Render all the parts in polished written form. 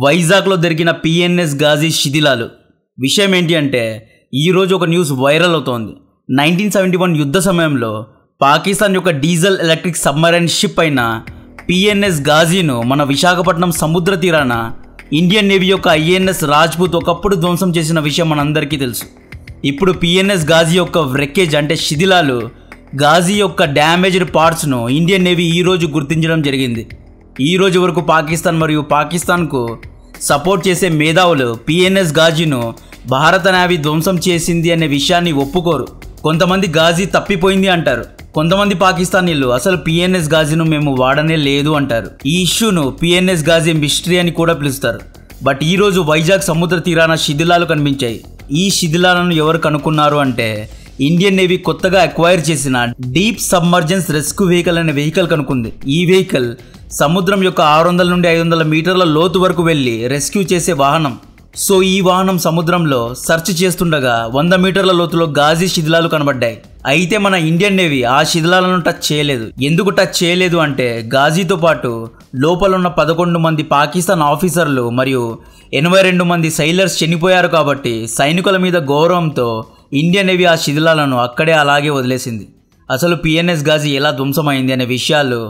వైజాగ్లో దొరికిన పిఎన్ఎస్ గాజీ శిథిలాలు. విషయం ఏంటి అంటే ఈరోజు ఒక న్యూస్ వైరల్ అవుతోంది. 1971 యుద్ధ సమయంలో పాకిస్తాన్ యొక్క డీజిల్ ఎలక్ట్రిక్ సబ్మరైన్ షిప్ అయిన పిఎన్ఎస్ గాజీను మన విశాఖపట్నం సముద్ర తీరాన ఇండియన్ నేవీ యొక్క ఐఎన్ఎస్ రాజ్పూత్ ఒకప్పుడు ధ్వంసం చేసిన విషయం మనందరికీ తెలుసు. ఇప్పుడు పిఎన్ఎస్ గాజీ యొక్క వ్రెక్కేజ్ అంటే శిథిలాలు, గాజీ యొక్క డ్యామేజ్డ్ పార్ట్స్ను ఇండియన్ నేవీ ఈరోజు గుర్తించడం జరిగింది. ఈ రోజు వరకు పాకిస్తాన్ మరియు పాకిస్తాన్కు సపోర్ట్ చేసే మేధావులు పిఎన్ఎస్ గాజీను భారత నేవీ ధ్వంసం చేసింది అనే విషయాన్ని ఒప్పుకోరు. కొంతమంది గాజీ తప్పిపోయింది అంటారు. కొంతమంది పాకిస్తానీలు అసలు పిఎన్ఎస్ గాజీను మేము వాడనే లేదు అంటారు. ఈ ఇష్యూను పిఎన్ఎస్ గాజీ మిస్టరీ అని కూడా పిలుస్తారు. బట్ ఈరోజు వైజాగ్ సముద్ర తీరాన శిథిలాలు కనిపించాయి. ఈ శిథిలాలను ఎవరు కనుక్కున్నారు అంటే ఇండియన్ నేవీ కొత్తగా అక్వైర్ చేసిన డీప్ సబ్మర్జెన్స్ రెస్క్యూ వెహికల్ అనే వెహికల్ కనుక్కుంది. ఈ వెహికల్ సముద్రం యొక్క 600 నుండి 500 మీటర్ల లోతు వరకు వెళ్ళి రెస్క్యూ చేసే వాహనం. సో ఈ వాహనం సముద్రంలో సెర్చ్ చేస్తుండగా 100 మీటర్ల లోతులో గాజీ శిథిలాలు కనబడ్డాయి. అయితే మన ఇండియన్ నేవీ ఆ శిథిలాలను టచ్ చేయలేదు. ఎందుకు టచ్ చేయలేదు అంటే గాజీతో పాటు లోపల ఉన్న 11 మంది పాకిస్తాన్ ఆఫీసర్లు మరియు 82 మంది సైలర్స్ చనిపోయారు. కాబట్టి సైనికుల మీద గౌరవంతో ఇండియన్ నేవీ ఆ శిథిలాలను అక్కడే అలాగే వదిలేసింది. అసలు పిఎన్ఎస్ గాజీ ఎలా ధ్వంసమైంది అనే విషయాలు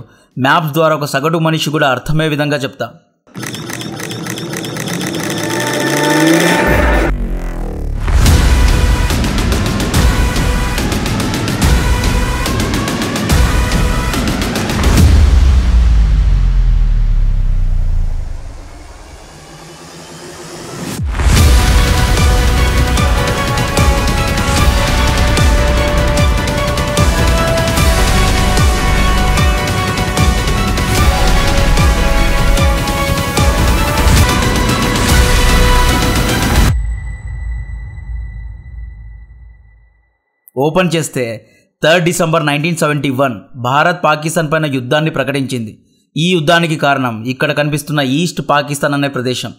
మ్యాప్స్ ద్వారా ఒక సగటు మనిషి కూడా అర్థమయ్యే విధంగా చెప్తా. ఓపెన్ చేస్తే 3 డిసెంబర్ 1971 భారత్ పాకిస్తాన్ పైన యుద్ధాన్ని ప్రకటించింది. ఈ యుద్ధానికి కారణం ఇక్కడ కనిపిస్తున్న ఈస్ట్ పాకిస్తాన్ అనే ప్రదేశం.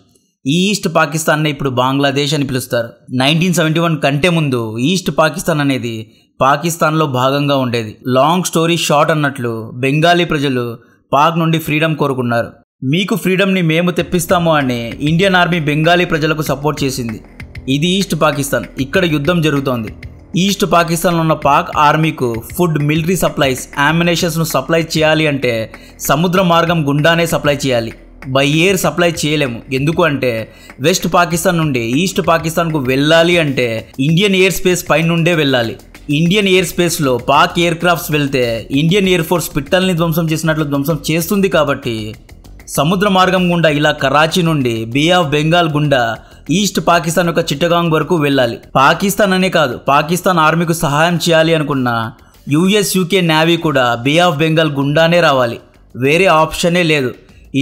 ఈ ఈస్ట్ పాకిస్తాన్నే ఇప్పుడు బంగ్లాదేశ్ అని పిలుస్తారు. 1971 కంటే ముందు ఈస్ట్ పాకిస్తాన్ అనేది పాకిస్తాన్లో భాగంగా ఉండేది. లాంగ్ స్టోరీ షార్ట్ అన్నట్లు బెంగాలీ ప్రజలు పాక్ నుండి ఫ్రీడమ్ కోరుకున్నారు. మీకు ఫ్రీడమ్ని మేము తెప్పిస్తాము అని ఇండియన్ ఆర్మీ బెంగాలీ ప్రజలకు సపోర్ట్ చేసింది. ఇది ఈస్ట్ పాకిస్తాన్. ఇక్కడ యుద్ధం జరుగుతోంది. ఈస్ట్ పాకిస్తాన్లో ఉన్న పాక్ ఆర్మీకు ఫుడ్, మిలిటరీ సప్లైస్, ఆమ్యునేషన్స్ను సప్లై చేయాలి అంటే సముద్ర మార్గం గుండానే సప్లై చేయాలి. బై ఎయిర్ సప్లై చేయలేము. ఎందుకు అంటే వెస్ట్ పాకిస్తాన్ నుండి ఈస్ట్ పాకిస్తాన్కు వెళ్ళాలి అంటే ఇండియన్ ఎయిర్ స్పేస్ పై నుండే వెళ్ళాలి. ఇండియన్ ఎయిర్ స్పేస్లో పాక్ ఎయిర్ క్రాఫ్ట్స్ వెళ్తే ఇండియన్ ఎయిర్ ఫోర్స్ పిట్టల్ని ధ్వంసం చేసినట్లు ధ్వంసం చేస్తుంది. కాబట్టి సముద్ర మార్గం గుండా ఇలా కరాచీ నుండి బే ఆఫ్ బెంగాల్ గుండా ఈస్ట్ పాకిస్తాన్ యొక్క చిట్టగాంగ్ వరకు వెళ్ళాలి. పాకిస్తాన్ అనే కాదు, పాకిస్తాన్ ఆర్మీకు సహాయం చేయాలి అనుకున్న యుఎస్, యూకే నేవీ కూడా బే ఆఫ్ బెంగాల్ గుండానే రావాలి. వేరే ఆప్షనే లేదు.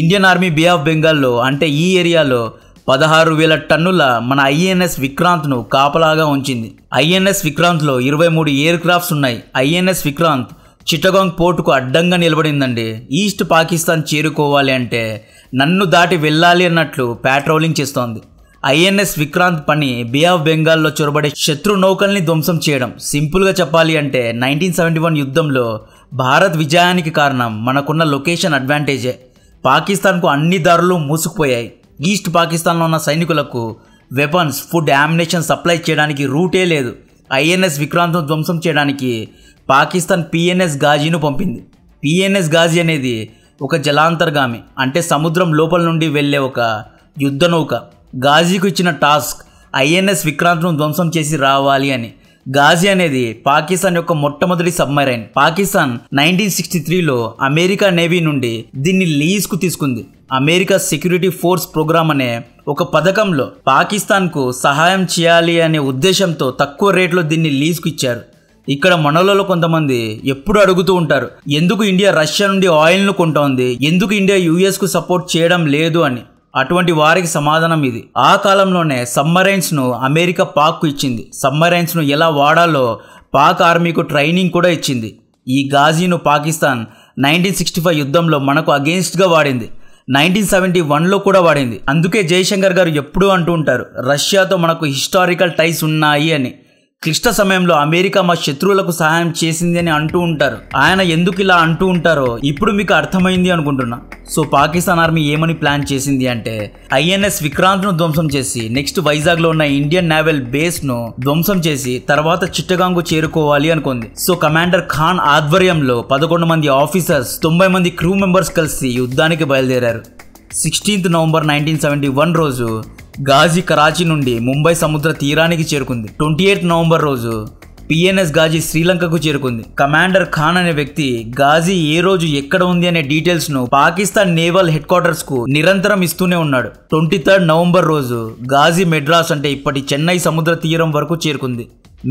ఇండియన్ ఆర్మీ బే ఆఫ్ బెంగాల్లో అంటే ఈ ఏరియాలో 16,000 టన్నుల మన ఐఎన్ఎస్ విక్రాంత్ను కాపలాగా ఉంచింది. ఐఎన్ఎస్ విక్రాంత్లో 23 ఎయిర్ క్రాఫ్ట్స్ ఉన్నాయి. ఐఎన్ఎస్ విక్రాంత్ చిట్టగాంగ్ పోర్టుకు అడ్డంగా నిలబడిందండి. ఈస్ట్ పాకిస్తాన్ చేరుకోవాలి అంటే నన్ను దాటి వెళ్ళాలి అన్నట్లు ప్యాట్రోలింగ్ చేస్తోంది. ఐఎన్ఎస్ విక్రాంత్ పని బే ఆఫ్ బెంగాల్లో చొరబడే శత్రు నౌకల్ని ధ్వంసం చేయడం. సింపుల్గా చెప్పాలి అంటే 1971 యుద్ధంలో భారత్ విజయానికి కారణం మనకున్న లొకేషన్ అడ్వాంటేజే. పాకిస్తాన్కు అన్ని దారులు మూసుకుపోయాయి. ఈస్ట్ పాకిస్తాన్లో ఉన్న సైనికులకు వెపన్స్, ఫుడ్, ఆమ్యునేషన్ సప్లై చేయడానికి రూటే లేదు. ఐఎన్ఎస్ విక్రాంత్ను ధ్వంసం చేయడానికి పాకిస్తాన్ పిఎన్ఎస్ గాజీను పంపింది. పిఎన్ఎస్ గాజీ అనేది ఒక జలాంతర్గామి అంటే సముద్రం లోపల నుండి వెళ్ళే ఒక యుద్ధ నౌక. గాజీకు ఇచ్చిన టాస్క్ ఐఎన్ఎస్ విక్రాంత్ను ధ్వంసం చేసి రావాలి అని. గాజీ అనేది పాకిస్తాన్ యొక్క మొట్టమొదటి సబ్మరైన్. పాకిస్తాన్ 1963లో అమెరికా నేవీ నుండి దీన్ని లీజ్కు తీసుకుంది. అమెరికా సెక్యూరిటీ ఫోర్స్ ప్రోగ్రామ్ అనే ఒక పథకంలో పాకిస్తాన్కు సహాయం చేయాలి అనే ఉద్దేశంతో తక్కువ రేట్లో దీన్ని లీజ్కు ఇచ్చారు. ఇక్కడ మనలలో కొంతమంది ఎప్పుడు అడుగుతూ ఉంటారు, ఎందుకు ఇండియా రష్యా నుండి ఆయిల్ను కొంటోంది, ఎందుకు ఇండియా యుఎస్కు సపోర్ట్ చేయడం లేదు అని. అటువంటి వారికి సమాధానం ఇది. ఆ కాలంలోనే సబ్మరైన్స్ను అమెరికా పాక్కు ఇచ్చింది. సబ్మరైన్స్ను ఎలా వాడాలో పాక్ ఆర్మీకు ట్రైనింగ్ కూడా ఇచ్చింది. ఈ గాజీను పాకిస్తాన్ 1965 యుద్ధంలో మనకు అగెయిన్స్ట్గా వాడింది. 1971లో కూడా వాడింది. అందుకే జయశంకర్ గారు ఎప్పుడూ అంటూ ఉంటారు రష్యాతో మనకు హిస్టారికల్ టైస్ ఉన్నాయి అని. క్లిష్ట సమయంలో అమెరికా మా శత్రువులకు సహాయం చేసింది అని అంటూ ఉంటారు. ఆయన ఎందుకు ఇలా అంటూ ఉంటారో ఇప్పుడు మీకు అర్థమైంది అనుకుంటున్నా. సో పాకిస్తాన్ ఆర్మీ ఏమని ప్లాన్ చేసింది అంటే ఐఎన్ఎస్ విక్రాంత్ ను ధ్వంసం చేసి నెక్స్ట్ వైజాగ్ లో ఉన్న ఇండియన్ నేవల్ బేస్ ను ధ్వంసం చేసి తర్వాత చిట్టగాంగ్ చేరుకోవాలి అనుకుంది. సో కమాండర్ ఖాన్ ఆధ్వర్యంలో 11 మంది ఆఫీసర్స్ 90 మంది క్రూ మెంబర్స్ కలిసి యుద్ధానికి బయలుదేరారు. 16 నవంబర్ 1971 రోజు గాజీ కరాచీ నుండి ముంబై సముద్ర తీరానికి చేరుకుంది. 28 నవంబర్ రోజు పిఎన్ఎస్ గాజీ శ్రీలంకకు చేరుకుంది. కమాండర్ ఖాన్ అనే వ్యక్తి గాజీ ఏ రోజు ఎక్కడ ఉంది అనే డీటెయిల్స్ ను పాకిస్తాన్ నేవల్ హెడ్ క్వార్టర్స్ కు నిరంతరం ఇస్తూనే ఉన్నాడు. 23 నవంబర్ రోజు గాజీ మెడ్రాస్ అంటే ఇప్పటి చెన్నై సముద్ర తీరం వరకు చేరుకుంది.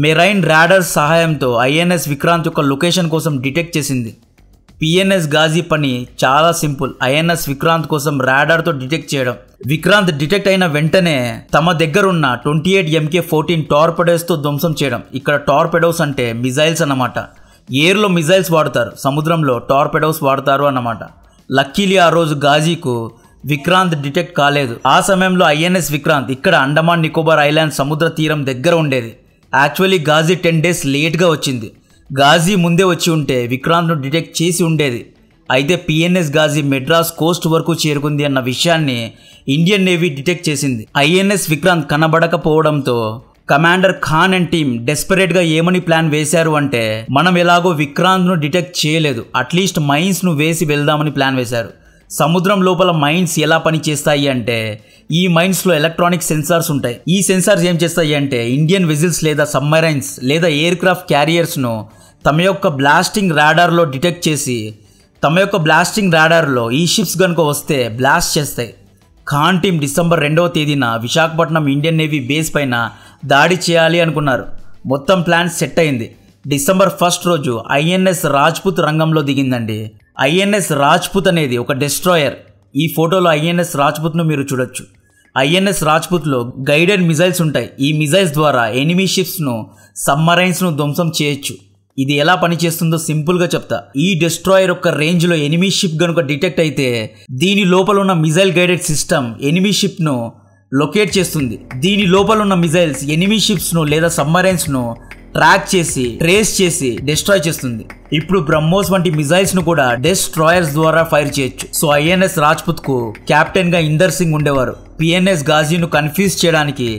మెరైన్ రాడార్ సహాయంతో ఐఎన్ఎస్ విక్రాంత్ యొక్క లొకేషన్ కోసం డిటెక్ట్ చేసింది. పిఎన్ఎస్ గాజీ పని చాలా సింపుల్. ఐఎన్ఎస్ విక్రాంత్ కోసం రాడార్తో డిటెక్ట్ చేయడం. విక్రాంత్ డిటెక్ట్ అయిన వెంటనే తమ దగ్గరున్న 28 MK-14 టార్పెడోస్తో ధ్వంసం చేయడం. ఇక్కడ టార్పెడోస్ అంటే మిజైల్స్ అన్నమాట. ఎయిర్లో మిజైల్స్ వాడతారు, సముద్రంలో టార్పెడోస్ వాడతారు అన్నమాట. లక్కీలీ ఆ రోజు గాజీకు విక్రాంత్ డిటెక్ట్ కాలేదు. ఆ సమయంలో ఐఎన్ఎస్ విక్రాంత్ ఇక్కడ అండమాన్ నికోబార్ ఐలాండ్ సముద్ర తీరం దగ్గర ఉండేది. యాక్చువల్లీ గాజీ 10 days లేట్గా వచ్చింది. గాజీ ముందే వచ్చి ఉంటే విక్రాంత్ను డిటెక్ట్ చేసి ఉండేది. అయితే పిఎన్ఎస్ గాజీ మెడ్రాస్ కోస్ట్ వరకు చేరుకుంది అన్న విషయాన్ని ఇండియన్ నేవీ డిటెక్ట్ చేసింది. ఐఎన్ఎస్ విక్రాంత్ కనబడకపోవడంతో కమాండర్ ఖాన్ అండ్ టీమ్ డెస్పరేట్గా ఏమని ప్లాన్ వేశారు అంటే మనం ఎలాగో విక్రాంత్ను డిటెక్ట్ చేయలేదు, అట్లీస్ట్ మైన్స్ను వేసి వెళ్దామని ప్లాన్ వేశారు. సముద్రం లోపల మైన్స్ ఎలా పనిచేస్తాయి అంటే ఈ మైన్స్లో ఎలక్ట్రానిక్ సెన్సార్స్ ఉంటాయి. ఈ సెన్సార్స్ ఏం చేస్తాయి అంటే ఇండియన్ వెజిల్స్ లేదా సబ్మరైన్స్ లేదా ఎయిర్ క్రాఫ్ట్ క్యారియర్స్ను తమ యొక్క బ్లాస్టింగ్ రాడార్లో డిటెక్ట్ చేసి తమ యొక్క బ్లాస్టింగ్ రాడార్లో ఈ షిప్స్ కనుక వస్తే బ్లాస్ట్ చేస్తాయి. ఖాన్ టీం డిసెంబర్ 2వ తేదీన విశాఖపట్నం ఇండియన్ నేవీ బేస్ పైన దాడి చేయాలి అనుకున్నారు. మొత్తం ప్లాన్ సెట్ అయింది. డిసెంబర్ 1 రోజు ఐఎన్ఎస్ రాజ్పుత్ రంగంలో దిగిందండి. ఐఎన్ఎస్ రాజ్పుత్ అనేది ఒక డెస్ట్రాయర్. ఈ ఫోటోలో ఐఎన్ఎస్ రాజ్పుత్ను మీరు చూడొచ్చు. ఐఎన్ఎస్ రాజ్పుత్లో గైడెడ్ మిజైల్స్ ఉంటాయి. ఈ మిజైల్స్ ద్వారా ఎనిమీ షిప్స్ను సబ్మరైన్స్ను ధ్వంసం చేయొచ్చు. ఇది ఎలా పనిచేస్తుందో సింపుల్గా చెప్తా. ఈ డెస్ట్రాయర్ యొక్క రేంజ్లో ఎనిమీ షిప్ కనుక డిటెక్ట్ అయితే దీని లోపల ఉన్న మిజైల్ గైడెడ్ సిస్టమ్ ఎనిమీ షిప్ను లొకేట్ చేస్తుంది. దీని లోపల ఉన్న మిజైల్స్ ఎనిమీ షిప్స్ను లేదా సబ్మరైన్స్ను ట్రాక్ చేసి ట్రేస్ చేసి డిస్ట్రాయ్ చేస్తుంది. ఇప్పుడు బ్రహ్మోస్ వంటి మిజైల్స్ ను కూడా డెస్ట్రాయర్స్ ద్వారా ఫైర్ చేయొచ్చు. సో ఐఎన్ఎస్ రాజ్పుత్ కు కెప్టెన్ గా ఇందర్ సింగ్ ఉండేవారు. పిఎన్ఎస్ గాజీను కన్ఫ్యూజ్ చేయడానికి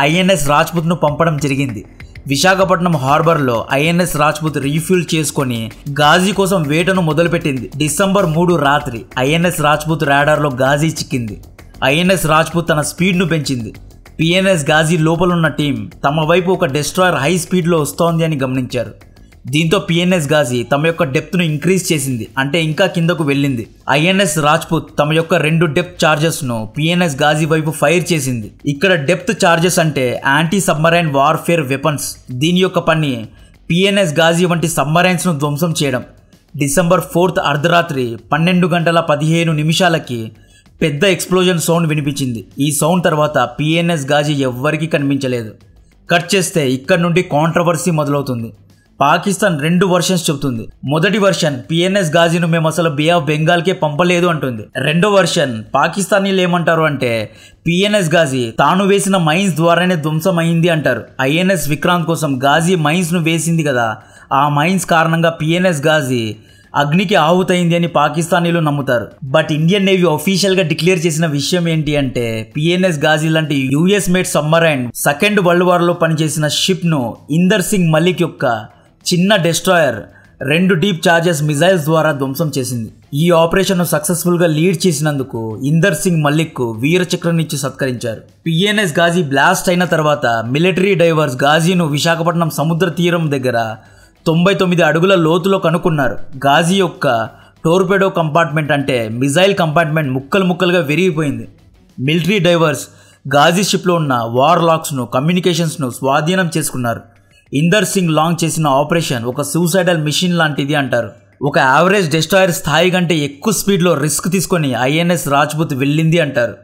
ఐఎన్ఎస్ రాజ్పుత్ ను పంపడం జరిగింది. విశాఖపట్నం హార్బర్ లో ఐఎన్ఎస్ రాజ్పుత్ రీఫ్యూల్ చేసుకొని గాజీ కోసం వేటను మొదలుపెట్టింది. డిసెంబర్ 3 రాత్రి ఐఎన్ఎస్ రాజ్పుత్ రాడార్ లో గాజీ చిక్కింది. ఐఎన్ఎస్ రాజ్పుత్ తన స్పీడ్ ను పెంచింది. పిఎన్ఎస్ గాజీ లోపలున్న టీం తమ వైపు ఒక డెస్ట్రాయర్ హై స్పీడ్లో వస్తోంది అని గమనించారు. దీంతో పిఎన్ఎస్ గాజీ తమ యొక్క డెప్త్ను ఇంక్రీజ్ చేసింది, అంటే ఇంకా కిందకు వెళ్ళింది. ఐఎన్ఎస్ రాజ్పుత్ తమ యొక్క 2 డెప్త్ చార్జెస్ను పిఎన్ఎస్ గాజీ వైపు ఫైర్ చేసింది. ఇక్కడ డెప్త్ చార్జెస్ అంటే యాంటీ సబ్మరైన్ వార్ఫేర్ వెపన్స్. దీని యొక్క పని పిఎన్ఎస్ గాజీ వంటి సబ్మరైన్స్ను ధ్వంసం చేయడం. డిసెంబర్ 4 అర్ధరాత్రి 12:15 పెద్ద ఎక్స్ప్లోజన్ సౌండ్ వినిపించింది. ఈ సౌండ్ తర్వాత పిఎన్ఎస్ గాజీ ఎవ్వరికీ కనిపించలేదు. కట్ చేస్తే ఇక్కడ నుండి కాంట్రవర్సీ మొదలవుతుంది. పాకిస్తాన్ 2 వర్షన్స్ చెబుతుంది. మొదటి వర్షన్ పిఎన్ఎస్ గాజీను మేము అసలు బే ఆఫ్ బెంగాల్కే పంపలేదు అంటుంది. రెండో వర్షన్ పాకిస్తానీలు ఏమంటారు అంటే పిఎన్ఎస్ గాజీ తాను వేసిన మైన్స్ ద్వారానే ధ్వంసం అయింది అంటారు. ఐఎన్ఎస్ విక్రాంత్ కోసం గాజీ మైన్స్ ను వేసింది కదా, ఆ మైన్స్ కారణంగా పిఎన్ఎస్ గాజీ అగ్నికి ఆహుతైంది అని పాకిస్తానీలు నమ్ముతారు. బట్ ఇండియన్ నేవీ అఫీషియల్ గా డిక్లేర్ చేసిన విషయం ఏంటి అంటే పిఎన్ఎస్ గాజీ లాంటి US made submarine second world war లో పనిచేసిన షిప్ ను ఇందర్ సింగ్ మలిక్ యొక్క చిన్న డెస్ట్రాయర్ 2 డీప్ చార్జెస్ మిజైల్స్ ద్వారా ధ్వంసం చేసింది. ఈ ఆపరేషన్ ను సక్సెస్ఫుల్ గా లీడ్ చేసినందుకు ఇందర్ సింగ్ మలిక్ కు వీర చక్రం ఇచ్చి సత్కరించారు. పిఎన్ఎస్ గాజీ బ్లాస్ట్ అయిన తర్వాత మిలిటరీ డైవర్స్ గాజీను విశాఖపట్నం సముద్ర తీరం దగ్గర 99 అడుగుల లోతులో కనుక్కున్నారు. గాజీ యొక్క టోర్పెడో కంపార్ట్మెంట్ అంటే మిజైల్ కంపార్ట్మెంట్ ముక్కలుగా విరిగిపోయింది. మిలిటరీ డైవర్స్ గాజీ షిప్లో ఉన్న వార్ లాక్స్ను కమ్యూనికేషన్స్ను స్వాధీనం చేసుకున్నారు. ఇందర్ సింగ్ లాంచ్ చేసిన ఆపరేషన్ ఒక సూసైడల్ మిషన్ లాంటిది అంటారు. ఒక యావరేజ్ డెస్ట్రాయర్ స్థాయి కంటే ఎక్కువ స్పీడ్లో రిస్క్ తీసుకొని ఐఎన్ఎస్ రాజ్పుత్ వెళ్ళింది అంటారు.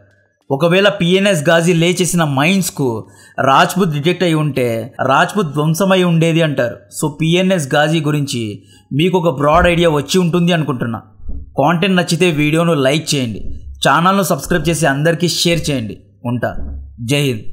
ఒకవేళ పిఎన్ఎస్ గాజీ లే చేసిన మైన్స్కు రాజ్పుత్ డిటెక్ట్ అయి ఉంటే రాజ్పుత్ ధ్వంసమై ఉండేది అంటారు. సో పిఎన్ఎస్ గాజీ గురించి మీకు ఒక బ్రాడ్ ఐడియా వచ్చి ఉంటుంది అనుకుంటున్నా. కాంటెంట్ నచ్చితే వీడియోను లైక్ చేయండి, ఛానల్ను సబ్స్క్రైబ్ చేసి అందరికీ షేర్ చేయండి. ఉంటా. జై హింద్.